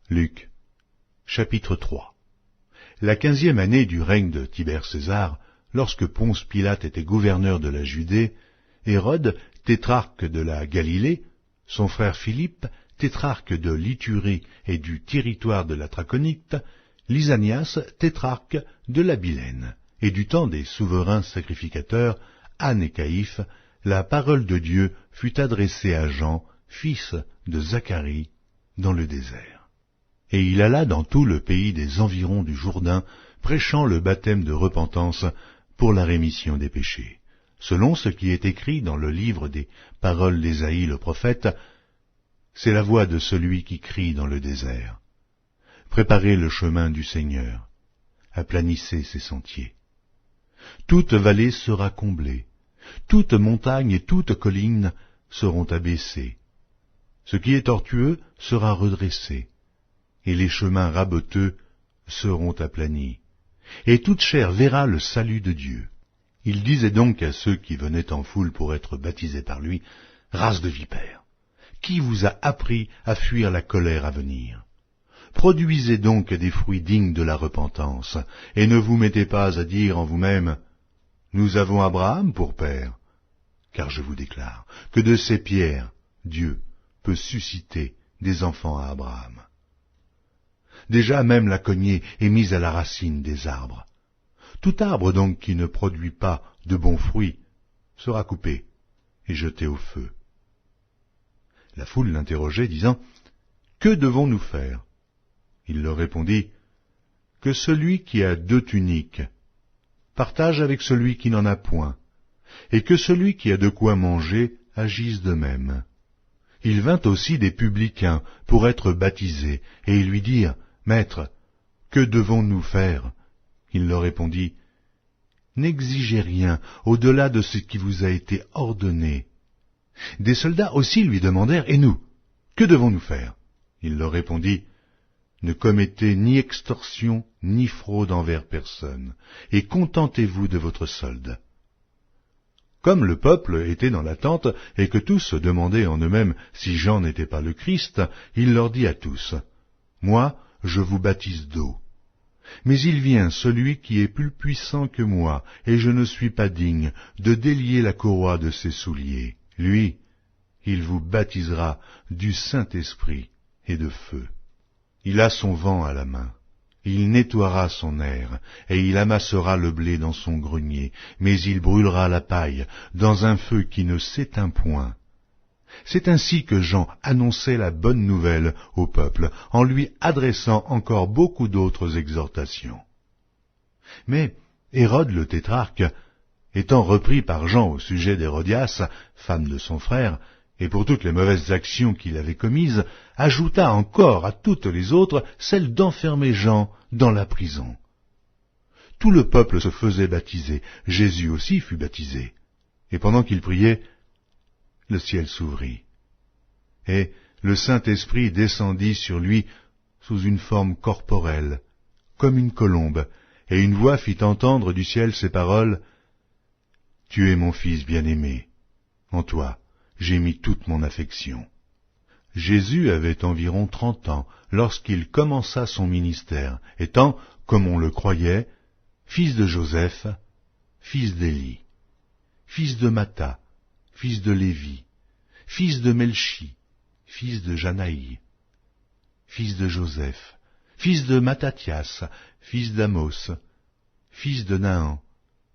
Luc, chapitre 3. La 15e année du règne de Tibère César, lorsque Ponce Pilate était gouverneur de la Judée, Hérode, tétrarque de la Galilée, son frère Philippe, tétrarque de l'Iturie et du territoire de la Traconite, Lysanias, tétrarque de l'Abilène, et du temps des souverains sacrificateurs, Anne et Caïphe, la parole de Dieu fut adressée à Jean, fils de Zacharie, dans le désert. Et il alla dans tout le pays des environs du Jourdain, prêchant le baptême de repentance pour la rémission des péchés, selon ce qui est écrit dans le livre des paroles d'Ésaïe le prophète. C'est la voix de celui qui crie dans le désert. Préparez le chemin du Seigneur, aplanissez ses sentiers. Toute vallée sera comblée, toute montagne et toute colline seront abaissées. Ce qui est tortueux sera redressé, et les chemins raboteux seront aplanis, et toute chair verra le salut de Dieu. Il disait donc à ceux qui venaient en foule pour être baptisés par lui, « Race de vipères, qui vous a appris à fuir la colère à venir? Produisez donc des fruits dignes de la repentance, et ne vous mettez pas à dire en vous-même, « Nous avons Abraham pour père. » Car je vous déclare que de ces pierres, Dieu peut susciter des enfants à Abraham. Déjà même la cognée est mise à la racine des arbres. Tout arbre donc qui ne produit pas de bons fruits sera coupé et jeté au feu. La foule l'interrogeait, disant, « Que devons-nous faire ?» Il leur répondit, « Que celui qui a 2 tuniques partage avec celui qui n'en a point, et que celui qui a de quoi manger agisse de même. » Il vint aussi des publicains pour être baptisés, et ils lui dirent, « Maître, que devons-nous faire ?» Il leur répondit, « N'exigez rien au-delà de ce qui vous a été ordonné. » Des soldats aussi lui demandèrent, « Et nous, que devons-nous faire ?» Il leur répondit, « Ne commettez ni extorsion ni fraude envers personne, et contentez-vous de votre solde. » Comme le peuple était dans l'attente, et que tous se demandaient en eux-mêmes si Jean n'était pas le Christ, il leur dit à tous, « Moi, je vous baptise d'eau. Mais il vient celui qui est plus puissant que moi, et je ne suis pas digne de délier la courroie de ses souliers. Lui, il vous baptisera du Saint-Esprit et de feu. Il a son vent à la main. Il nettoiera son aire, et il amassera le blé dans son grenier, mais il brûlera la paille dans un feu qui ne s'éteint point. » C'est ainsi que Jean annonçait la bonne nouvelle au peuple, en lui adressant encore beaucoup d'autres exhortations. Mais Hérode le tétrarque, étant repris par Jean au sujet d'Hérodias, femme de son frère, et pour toutes les mauvaises actions qu'il avait commises, ajouta encore à toutes les autres celle d'enfermer Jean dans la prison. Tout le peuple se faisait baptiser, Jésus aussi fut baptisé, et pendant qu'il priait, le ciel s'ouvrit, et le Saint-Esprit descendit sur lui sous une forme corporelle, comme une colombe, et une voix fit entendre du ciel ces paroles, « Tu es mon Fils bien-aimé, en toi j'ai mis toute mon affection. » Jésus avait environ 30 ans lorsqu'il commença son ministère, étant, comme on le croyait, fils de Joseph, fils d'Élie, fils de Matha, fils de Lévi, fils de Melchi, fils de Janaï, fils de Joseph, fils de Mattathias, fils d'Amos, fils de Naaman,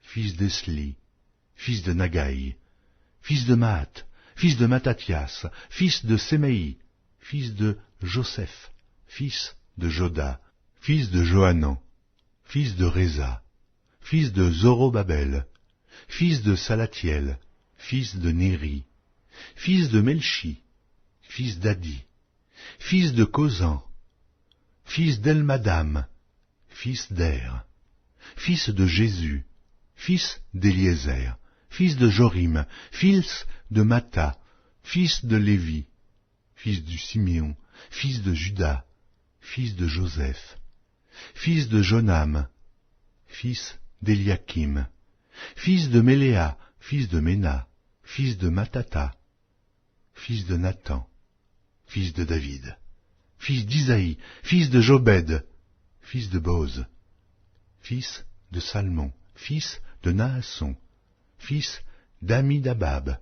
fils d'Esli, fils de Nagaï, fils de Maat, fils de Mattathias, fils de Séméi, fils de Joseph, fils de Joda, fils de Johanan, fils de Réza, fils de Zorobabel, fils de Salatiel, fils de Néri, fils de Melchi, fils d'Adi, fils de Cozan, fils d'Elmadam, fils d'Er, fils de Jésus, fils d'Éliézer, fils de Jorim, fils de Matha, fils de Lévi, fils du Siméon, fils de Juda, fils de Joseph, fils de Jonam, fils d'Eliakim, fils de Méléa, fils de Ména, fils de Matata, fils de Nathan, fils de David, fils d'Isaïe, fils de Jobed, fils de Boz, fils de Salmon, fils de Naasson, fils d'Amidabab,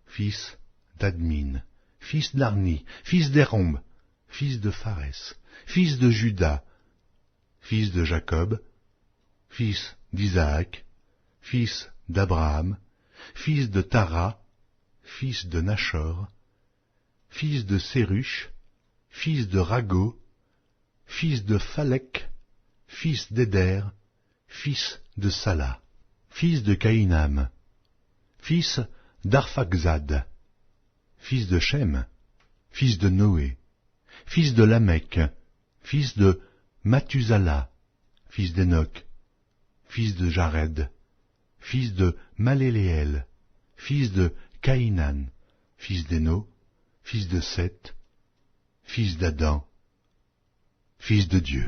fils d'Admin, fils d'Arni, fils d'Érombe, fils de Pharès, fils de Juda, fils de Jacob, fils d'Isaac, fils d'Abraham, fils de Tara, fils de Nachor, fils de Séruch, fils de Rago, fils de Phalec, fils d'Éder, fils de Sala, fils de Caïnam, fils d'Arphaxad, fils de Shem, fils de Noé, fils de Lamech, fils de Mathusala, fils d'Enoch, fils de Jared, fils de Maléléel, fils de Caïnan, fils d'Éno, fils de Seth, fils d'Adam, fils de Dieu.